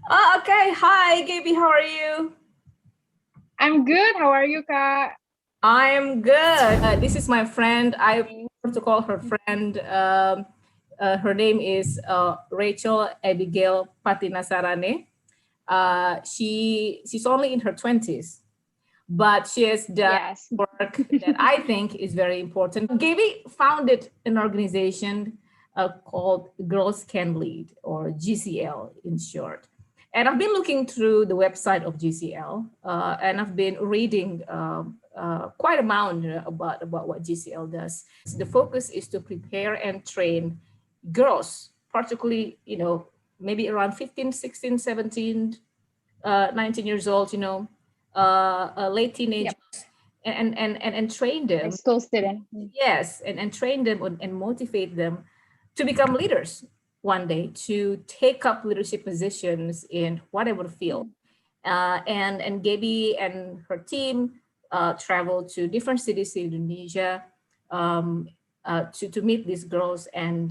Oh, okay. Hi, Gabby. How are you? I'm good. How are you, Kak? I am good. This is my friend. I Thanks. prefer to call her friend. Her name is Rachael Abigail Pattinasarane. She's only in her 20s, but she has done Yes. work that I think is very important. Gabby founded an organization called Girls Can Lead, or GCL in short. And I've been looking through the website of GCL, and I've been reading quite amount about what GCL does. The focus is to prepare and train girls, particularly, maybe around 15, 16, 17, 19 years old, late teenagers, Yep. and train A them. school student. Yes, and train them and motivate them to become leaders one day, to take up leadership positions in whatever field. Mm. And Gabby and her team travel to different cities in Indonesia, um, to meet these girls and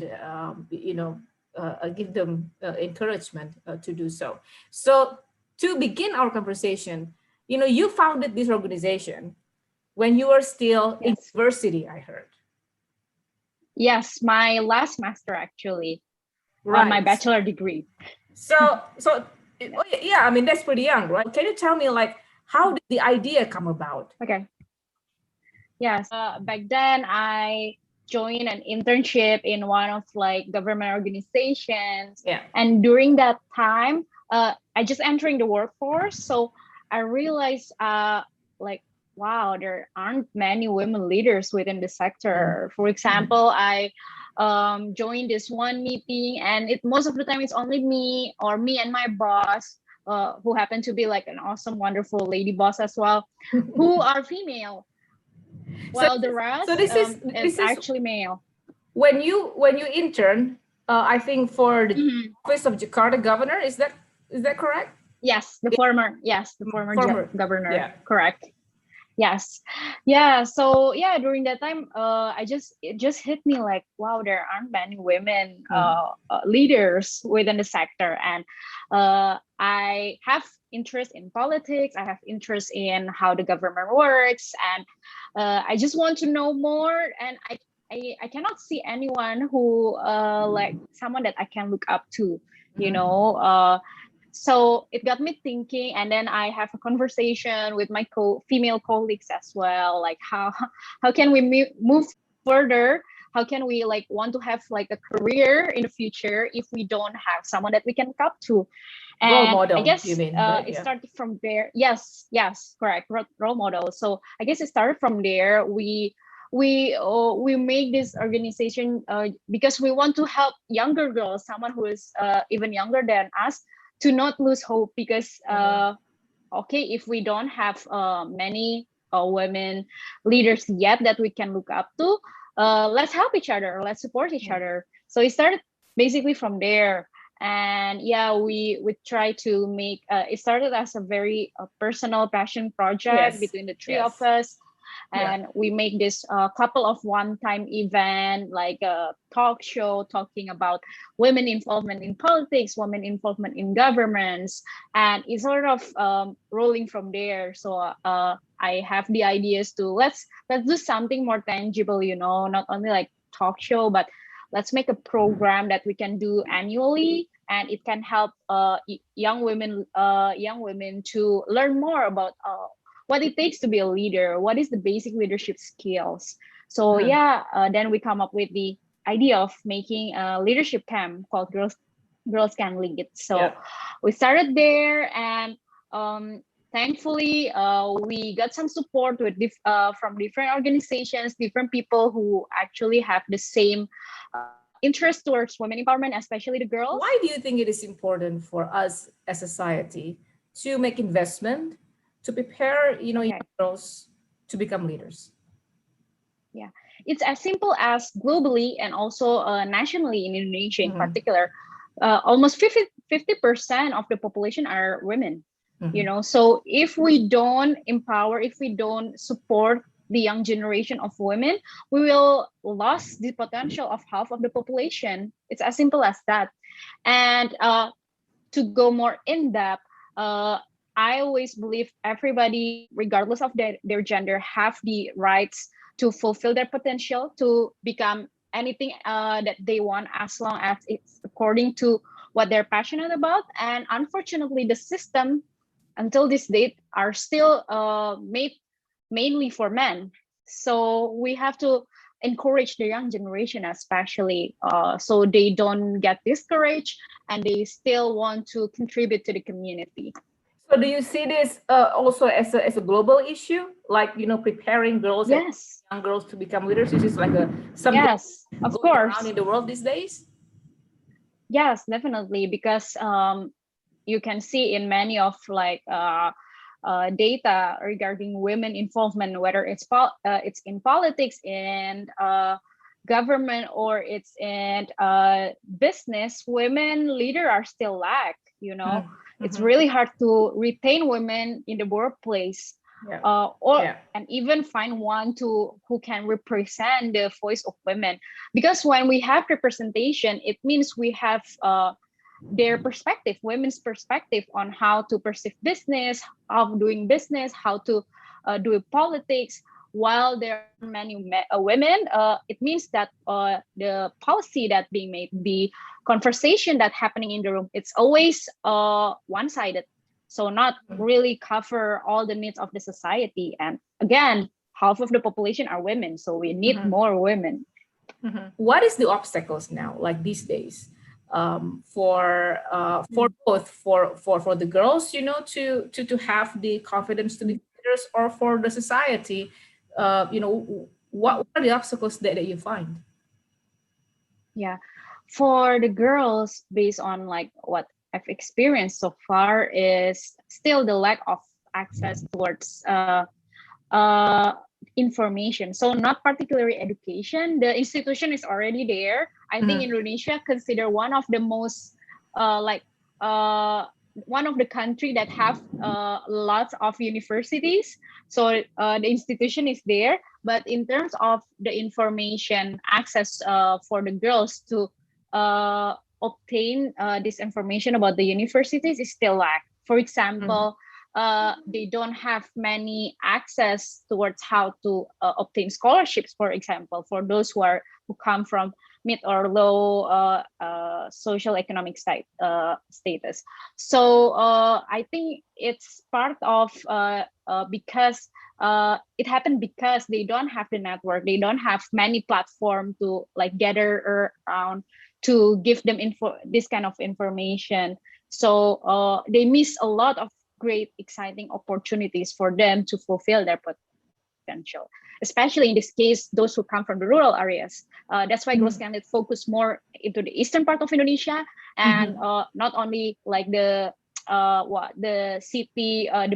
give them encouragement to do so. So to begin our conversation, you founded this organization when you were still in Yes. university, I heard. Yes, my last master actually on my Right. bachelor degree. So Yeah. oh, yeah, I mean that's pretty young, right? Can you tell me, like, how did the idea come about? Okay. Yes. Back then I joined an internship in one of like government organizations. Yeah. And during that time, I just entering the workforce. So I realized like wow, there aren't many women leaders within the Mm. sector. For example, I joined this one meeting and it most of the time it's only me or me and my boss, who happen to be like an awesome, wonderful lady boss as well, who are female so while the so rest this is is this is actually male. when you intern, I think for the Mhm. office of Jakarta governor. Is that correct? Yeah, Yes, the former former. governor, Yeah. correct. Yes. Yeah, so yeah, during that time it just hit me like wow, there aren't many women Mm. leaders within the sector. And I have interest in politics, I have interest in how the government works, and I just want to know more. And I cannot see anyone who like someone that I can look up to, you Mhm. know. So it got me thinking, and then I have a conversation with my female colleagues as well, like how can we move further, how can we like want to have like a career in the future if we don't have someone that we can look up to. Role And I model, you guess mean, right? it Yeah. started from there. Yes, correct, role model. So I guess it started from there. We make this organization because we want to help younger girls, someone who is even younger than us, to not lose hope. Because Mhm. okay, if we don't have many women leaders yet that we can look up to, let's help each other, let's support each Mm. other. So it started basically from there. And yeah, we try to make it started as a very personal passion project Yes. between the three of Yes. us. Yeah. And we make this couple of one-time event, like a talk show talking about women involvement in politics, women involvement in governments. And it's sort of rolling from there. So I have the ideas to let's do something more tangible, not only like talk show, but let's make a program that we can do annually, and it can help young women to learn more about what it takes to be a leader, what is the basic leadership skills. So Uh-huh. yeah, then we come up with the idea of making a leadership camp called Girls Can Lead. Yeah. So we started there, and thankfully we got some support from different organizations, different people who actually have the same interest towards women empowerment, especially the girls. Why do you think it is important for us as a society to make investment to prepare, young Okay. girls to become leaders? Yeah, it's as simple as globally and also nationally in Indonesia in Mm-hmm. particular, almost 50% of the population are women. Mm-hmm. So if we don't empower, if we don't support the young generation of women, we will lose the potential of half of the population. It's as simple as that. And to go more in depth, I always believe everybody, regardless of their gender, have the rights to fulfill their potential, to become anything that they want, as long as it's according to what they're passionate about. And unfortunately, the system until this date are still made mainly for men. So we have to encourage the young generation, especially, so they don't get discouraged and they still want to contribute to the community. So do you see this also as a global issue, like preparing girls and Yes, young girls to become leaders? Is this like a something yes, of going around course. in the world these days? Yes, definitely, because you can see in many of like data regarding women involvement, whether it's in politics and government, or it's in business, women leader are still lack. It's Mm-hmm. really hard to retain women in the workplace, Yeah. or Yeah. and even find one to who can represent the voice of women. Because when we have representation, it means we have their perspective, women's perspective on how to perceive business, of doing business, how to do politics. While there are many women, it means that the policy that being made, the conversation that happening in the room, it's always one-sided. So not really cover all the needs of the society. And again, half of the population are women, so we need Mm-hmm. more women. What is the obstacles now, like these days, for both for the girls, to have the confidence to be leaders, or for the society, what are the obstacles that you find? Yeah. For the girls, based on like what I've experienced so far, is still the lack of access towards information. So not particularly education. The institution is already there. I think Mhm. Indonesia consider one of the most like uh one of the country that have lots of universities. So the institution is there, but in terms of the information access for the girls to obtain this information about the universities is still lack. For Mhm. example, they don't have many access towards how to obtain scholarships, for example, for those who come from mid or low social economic status. So I think it's part of because it happened because they don't have the network, they don't have many platform to like gather around to give them this kind of information. So they miss a lot of great exciting opportunities for them to fulfill their potential, especially in this case those who come from the rural areas. That's why Girls Can Lead focus more into the eastern part of Indonesia, and Mhm. not only like the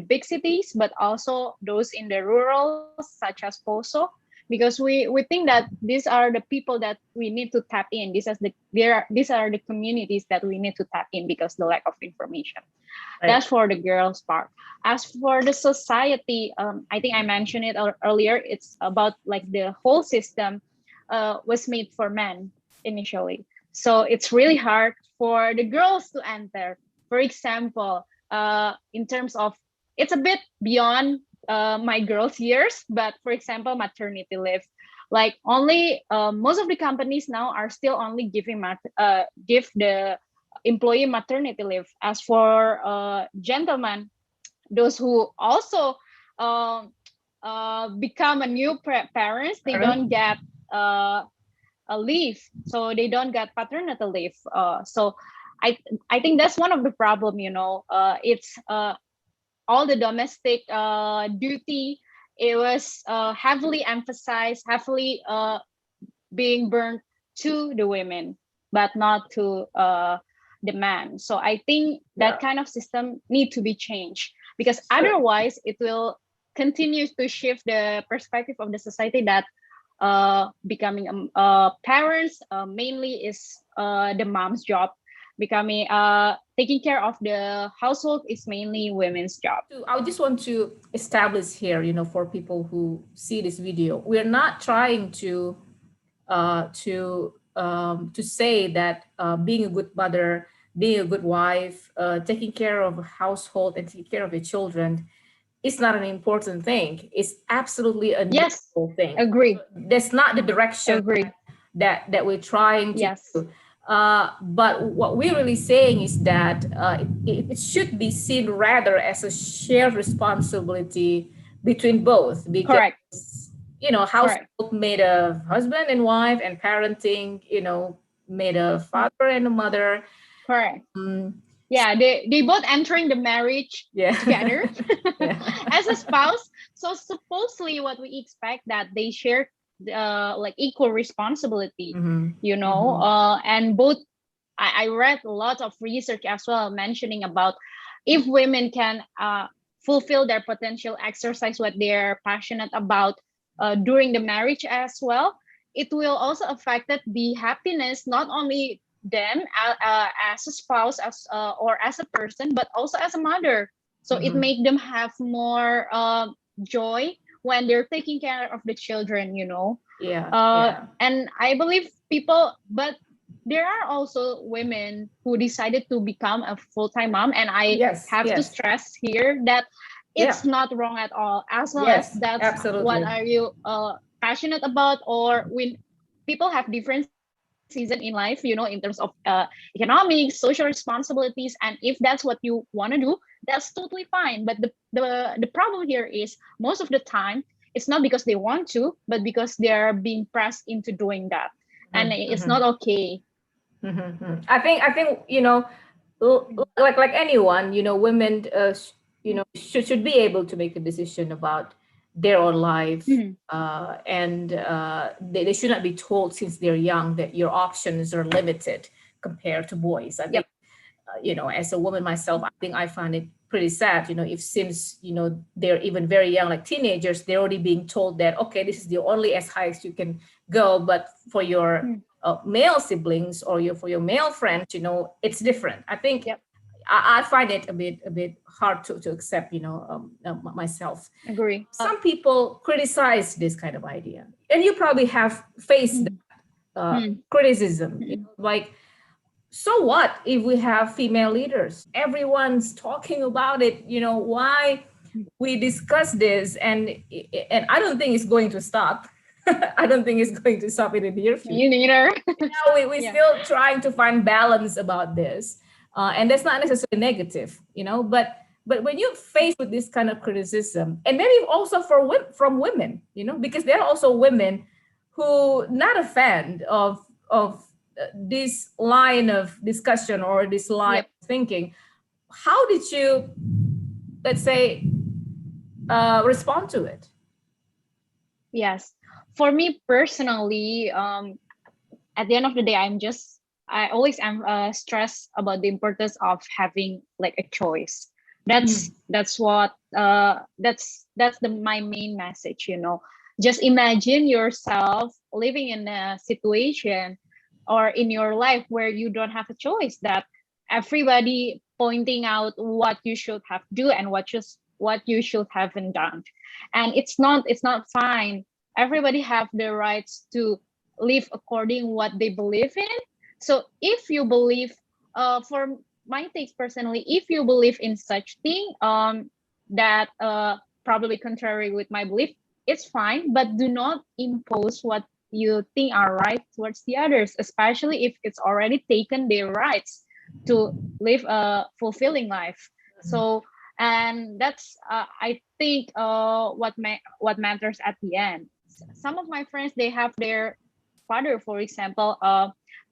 big cities, but also those in the rural such as Poso, because we think that these are the people that we need to tap in. These are the communities that we need to tap in because the lack of information. Right. That's for the girls part. As for the society, I think I mentioned it earlier. It's about like the whole system was made for men initially, so it's really hard for the girls to enter. For example, in terms of, it's a bit beyond my girls' years, but for example, maternity leave. Like only most of the companies now are still only give the employee maternity leave. As for gentlemen, those who also um, become a new parents, they Parent. don't get uh, a leave, so they don't get paternity leave. So I I think that's one of the problem. It's all the domestic duty. It was heavily emphasized, heavily being burned to the women, but not to the man. So I think that Yeah. kind of system need to be changed, because otherwise it will continue to shift the perspective of the society that becoming parents mainly is the mom's job. Becoming taking care of the household is mainly women's job. I just want to establish here, for people who see this video, we're not trying to say that being a good mother being a good wife, taking care of a household and taking care of your children is not an important thing. It's absolutely a Yes, normal thing. agree, That's not the direction agree. that we're trying to Yes, do. But what we're really saying is that it should be seen rather as a shared responsibility between both, because correct, correct, household made of husband and wife, and parenting, made of father and a mother. correct. um, Yeah, they both entering the marriage yeah. together Yeah. as a spouse. So supposedly what we expect that they share like equal responsibility, Hmm. Hmm. and both I read a lot of research as well mentioning about if women can fulfill their potential, exercise what they're passionate about during the marriage as well, it will also affect the happiness not only them as a spouse, as or as a person, but also as a mother. So it Hmm. make them have more joy when they're taking care of the children, Yeah. Yeah. and I believe people, but there are also women who decided to become a full-time mom, and I Yes. have to Yes. stress here that Yeah. it's not wrong at all as long as Yes. that's what Absolutely. are you passionate about, or when people have different season in life, in terms of economics, social responsibilities, and if that's what you want to do, that's totally fine. But the problem here is most of the time it's not because they want to, but because they're being pressed into doing that, and it's Hmm. not okay. Hmm. I think like anyone, women should be able to make a decision about their own life, Mhm. and they should not be told since they're young that your options are limited compared to boys. I think, Yep. as a woman myself, I think I find it pretty sad, if since, they're even very young, like teenagers, they're already being told that, okay, this is the only as high as you can go. But for your Mm. male siblings, or for your male friends, it's different. I think Yep. I find it a bit hard to accept, myself. Agree. Some people criticize this kind of idea, and you probably have faced Mm. Mm. criticism, Mm. like, so what if we have female leaders? Everyone's talking about it. Why Mm. we discuss this, and I don't think it's going to stop. I don't think it's going to stop in the near future. Me neither. Now we're Yeah. still trying to find balance about this, and that's not necessarily negative, but when you're faced with this kind of criticism, and maybe also from women, because there are also women who not a fan of this line of discussion or this line Yep. of thinking. How did you, let's say, respond to it? Yes. For me personally, at the end of the day, I always am stressed about the importance of having like a choice. Mm. That's what that's the my main message. Just imagine yourself living in a situation or in your life where you don't have a choice, that everybody pointing out what you should have do and what you should haven't done, and it's not fine. Everybody have the rights to live according what they believe in. So if you believe, for my takes personally, if you believe in such thing, that probably contrary with my belief, it's fine, but do not impose what you think are right towards the others, especially if it's already taken their rights to live a fulfilling life. So, and that's I think what matters at the end. Some of my friends, they have their father, for example,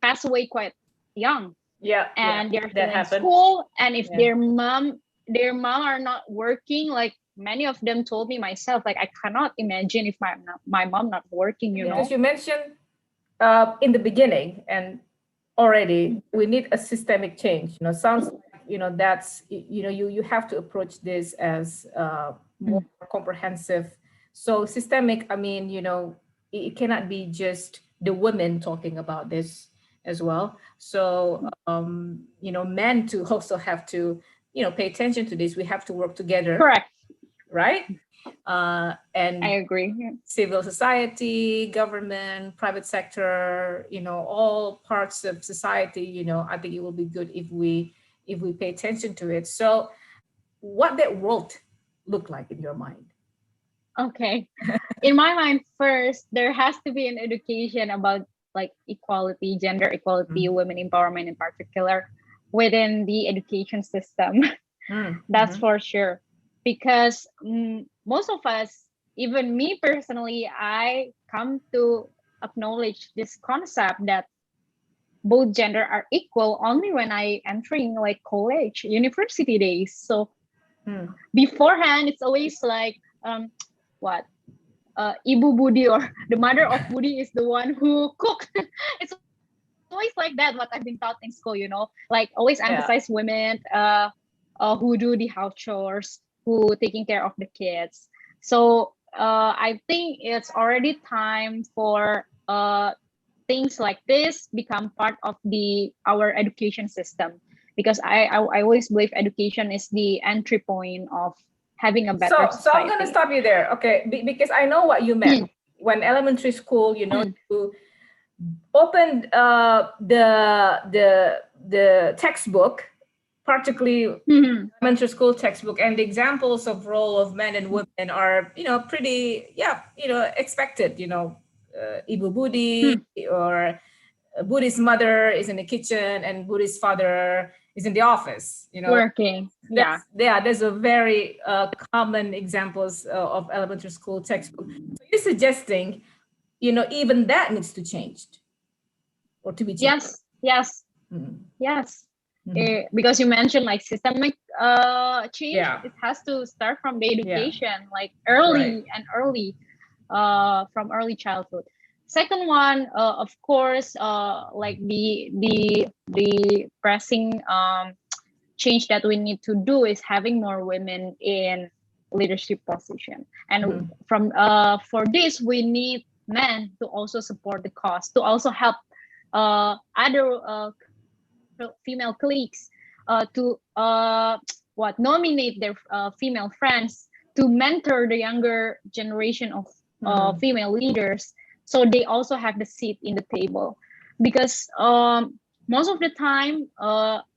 pass away quite young, Yeah, yeah, and they're that still in happened. school, and if Yeah. their mom are not working, like many of them told me myself, like I cannot imagine if my mom not working, Because you mentioned in the beginning, and already we need a systemic change. Sounds like, that's, you have to approach this as more Mm. comprehensive. So systemic, I mean, it cannot be just the women talking about this as well. So men to also have to, pay attention to this. We have to work together, Correct. right? And I agree. Yeah. civil society, government, private sector, all parts of society, I think it will be good if we pay attention to it. So what that world look like in your mind? Okay. In my mind, first, there has to be an education about like equality, gender equality, Mm. women empowerment in particular within the education system. That's Mm-hmm. for sure. Because most of us, even me personally, I come to acknowledge this concept that both gender are equal only when I entering like college, university days. So Mm. beforehand, it's always like what Ibu Budi or the mother of Budi is the one who cook. It's always like that. What I've been taught in school, like always emphasize Yeah. women who do the house chores, who taking care of the kids. So I think it's already time for things like this become part of the our education system, because I always believe education is the entry point of having a better So I'm gonna society. stop you there, okay? Because I know what you meant Hmm, when elementary school. hmm, You opened the textbook, particularly hmm, elementary school textbook, and the examples of role of men and women are pretty, yeah, expected. Ibu Budi, hmm. or Buddhist mother is in the kitchen and Buddhist father is in the office. Working, yeah. There's a very common examples of elementary school textbook. So you're suggesting, even that needs to change or to be changed. Yes, yes, Mhm. yes. Mhm. Because you mentioned like systemic change, Yeah. it has to start from the Yeah. education, like Right. early and early, from early childhood. Second one, of course, like the pressing change that we need to do is having more women in leadership position. And Mhm. from for this, we need men to also support the cause, to also help other female colleagues to what nominate their female friends to mentor the younger generation of Mhm. female leaders, so they also have the seat in the table. Because most of the time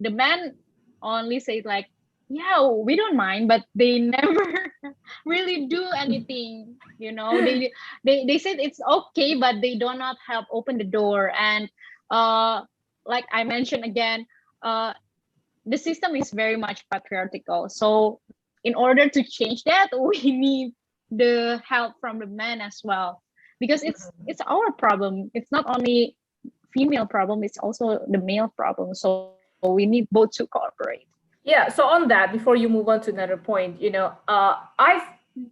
the men only say like, yeah, we don't mind, but they never really do anything. They said it's okay, but they do not help open the door. And uh like I mentioned again, uh, the system is very much patriarchal. So, in order to change that, we need the help from the men as well, because it's our problem. It's not only female problem; it's also the male problem. So we need both to cooperate. Yeah. So on that, before you move on to another point, I've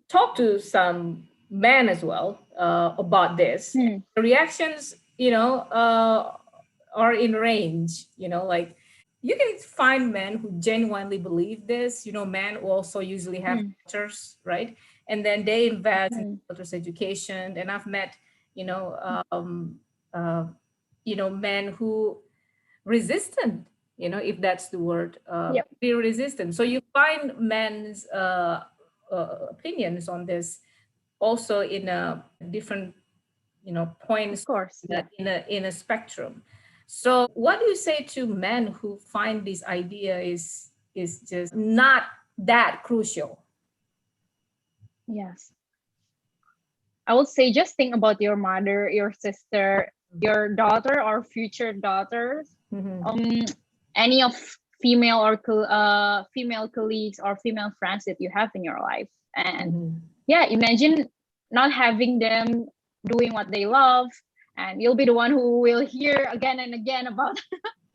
talked to some men as well about this. Hmm, The reactions, are in range. Like you can find men who genuinely believe this. Men also usually have hmm, daughters, right? And then they invest in hmm, daughters' education. And I've met, you know, um, uh, men who resistant, if that's the word, yep, be resistant. So you find men's opinions on this also in a different, of points course, in a, yeah. in a in a spectrum. So what do you say to men who find this idea is just not that crucial? Yes, I would say just think about your mother, your sister, your daughter or future daughters, Mm-hmm. um, any of female colleagues or female friends that you have in your life. And Mm-hmm. yeah, imagine not having them doing what they love, and you'll be the one who will hear again and again about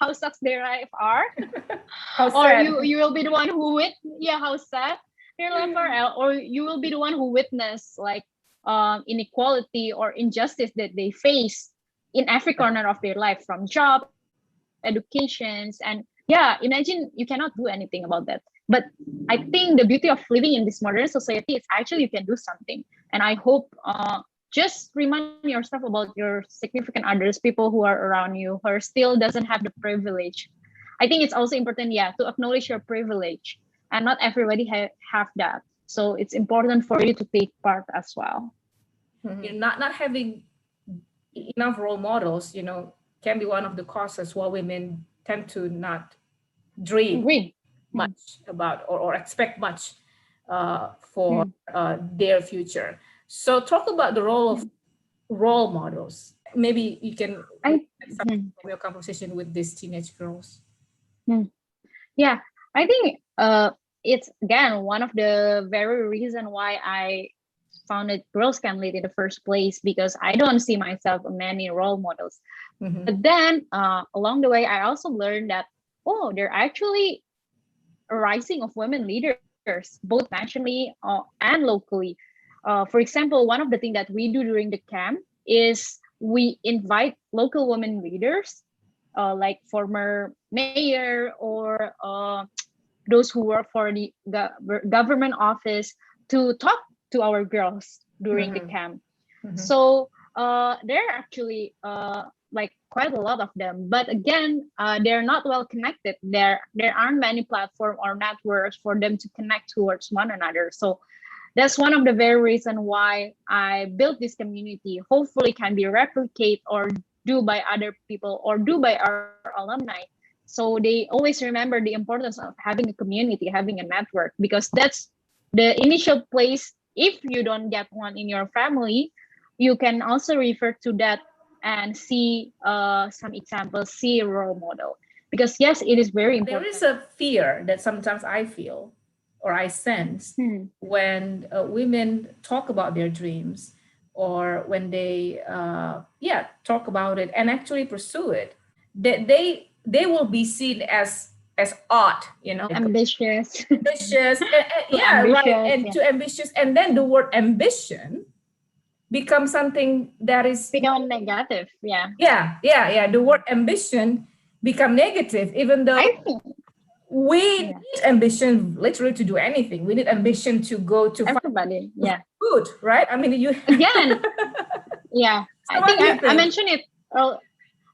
how sucks their life are. How Or sad. you will be the one who yeah, how sad their life are. Or you will be the one who witness like inequality or injustice that they face in every corner of their life, from job, educations. And yeah, imagine you cannot do anything about that. But I think the beauty of living in this modern society is actually you can do something. And I hope just remind yourself about your significant others, people who are around you who are still doesn't have the privilege. I think it's also important, yeah, to acknowledge your privilege, and not everybody have that. So it's important for you to take part as well. Not having enough role models, can be one of the causes why women tend to not dream Agree. Mm, much about or expect much for mm, their future. So talk about the role of mm. role models. Maybe you can I reflect something mm, from your conversation with these teenage girls. mm. Yeah, I think it's again one of the very reason why I founded Girls Can Lead in the first place, because I don't see myself in many role models. Mm-hmm. But then along the way, I also learned that oh, there are actually a rising of women leaders, both nationally and locally. For example, one of the things that we do during the camp is we invite local women leaders, like former mayor or those who work for the government office, to talk to our girls during the Mm-hmm. camp. Mm-hmm. So there are actually like quite a lot of them, but again, they're not well connected. There aren't many platform or networks for them to connect towards one another. So that's one of the very reason why I built this community. Hopefully can be replicate or do by other people or do by our alumni. So they always remember the importance of having a community, having a network, because that's the initial place. If you don't get one in your family, you can also refer to that and see some examples, see a role model. Because yes, it is very There is important. a fear that sometimes I feel or I sense Hmm. when women talk about their dreams or when they talk about it and actually pursue it, that they will be seen as odd, Ambitious. ambitious, Too yeah, right, ambitious. and Yeah. too ambitious, and then the word ambition becomes something that is, Become negative. Yeah. yeah, the word ambition become negative, even though I think, we yeah. need ambition literally to do anything. We need ambition to go to find Everybody. Yeah. food, right? I mean, you. Again, yeah. So I what think do you I think? mentioned it. Oh,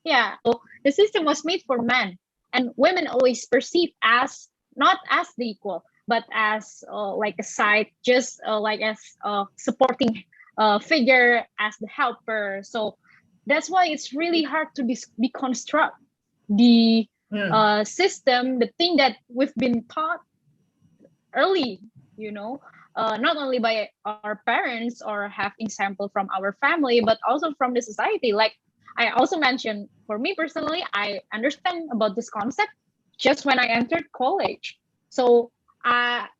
yeah. So the system was made for men, and women always perceived as not as the equal, but as like a side, just like as supporting figure, as the helper. So that's why it's really hard to deconstruct the Hmm. system, the thing that we've been taught early, you know, not only by our parents or have example from our family, but also from the society. Like I also mentioned, for me personally, I understand about this concept just when I entered college. So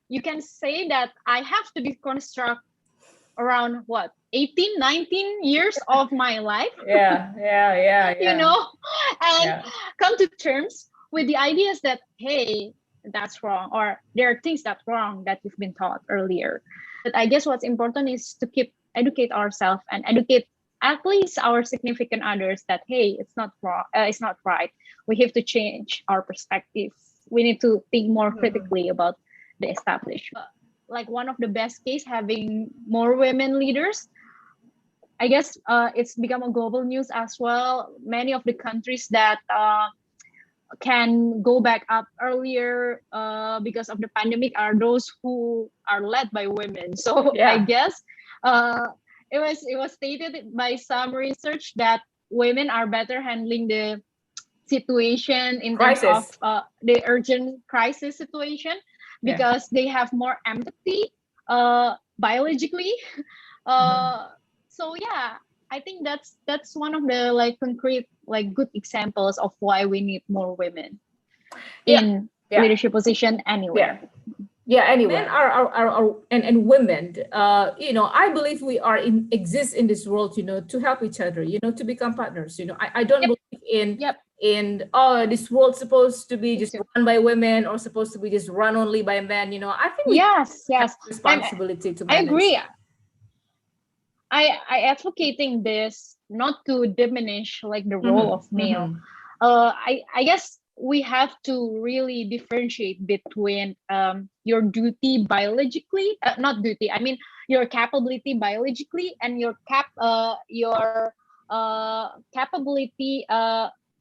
you can say that I have to deconstruct around what 18, 19 years of my life, Yeah, yeah, yeah, you yeah, know, and yeah. come to terms with the ideas that, hey, that's wrong, or there are things that's wrong that you've been taught earlier. But I guess what's important is to keep educate ourselves and educate at least our significant others that, hey, it's not wrong, it's not right. We have to change our perspective. We need to think more Mhm. critically about the establishment. Like one of the best case, having more women leaders, I guess it's become a global news as well. Many of the countries that can go back up earlier because of the pandemic are those who are led by women. So I Yeah, guess it was stated by some research that women are better handling the situation in terms of crisis. the urgent crisis situation, Yeah. because they have more empathy biologically. Mhm. uh so yeah, I think that's one of the like concrete like good examples of why we need more women Yeah, in yeah, leadership position yeah. anywhere. Yeah, anywhere. Men Anywhere. are and women, I believe we are exist in this world, to help each other, to become partners. I don't Yep. believe in Yep. this world's supposed to be Me just too. run by women or supposed to be just run only by men. I think we Yes, have yes. responsibility to I manage. agree. I advocating this not to diminish like the role of Mm-hmm, male. mm-hmm. I guess we have to really differentiate between your duty biologically, not duty. I mean your capability biologically and your capability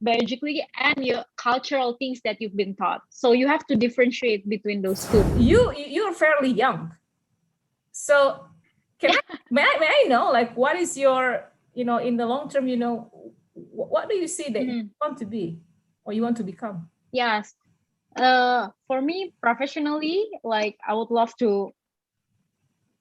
biologically and your cultural things that you've been taught. So you have to differentiate between those two. You're fairly young. So may I know, like, what is your, in the long term, what do you see that you want to be or you want to become? Yes. For me, professionally, like I would love to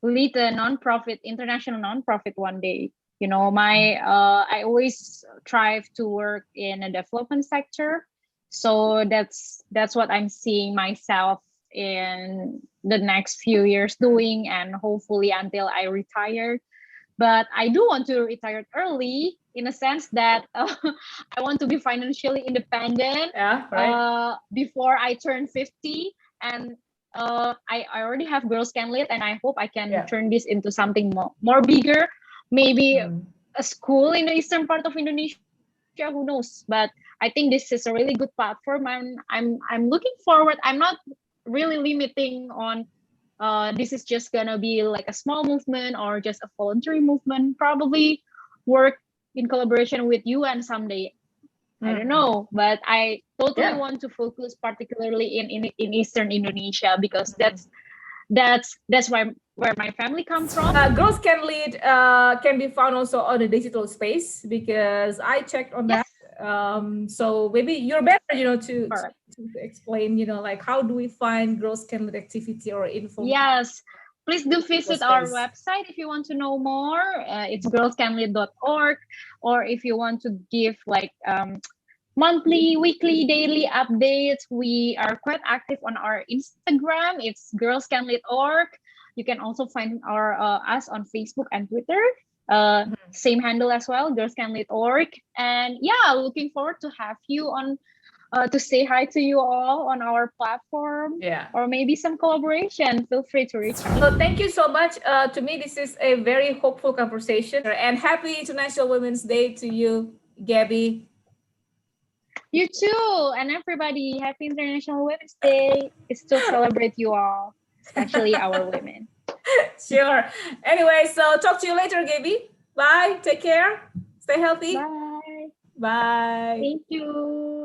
lead a nonprofit, international nonprofit one day. I always strive to work in a development sector, so that's what I'm seeing myself in the next few years doing, and hopefully until I retire. But I do want to retire early in a sense that I want to be financially independent before I turn 50. And I already have Girls Can Lead, and I hope I can turn this into something more bigger, maybe a school in the eastern part of Indonesia, who knows. But I think this is a really good platform, and I'm looking forward. I'm not really limiting on this is just gonna be like a small movement or just a voluntary movement. Probably work in collaboration with you and someday. I don't know, but I totally want to focus particularly in Eastern Indonesia, because that's where my family comes from. Girls Can Lead can be found also on the digital space, because I checked on that. So maybe you're better, to explain, like, how do we find Girls Can Lead activity or info? Yes, please do visit our website if you want to know more. It's girlscanlead.org, or if you want to give like monthly, weekly, daily updates, we are quite active on our Instagram. It's girlscanlead.org. You can also find us on Facebook and Twitter. Same handle as well, girlscanlead.org. And yeah, looking forward to have you on to say hi to you all on our platform, or maybe some collaboration. Feel free to reach out. So thank you so much. To me, this is a very hopeful conversation, and happy International Women's Day to you, Gabby. You too, and everybody, happy International Women's Day. It's to celebrate you all, especially our women. Sure. Anyway, so talk to you later, Gabby. Bye. Take care. Stay healthy. Bye. Bye. Thank you.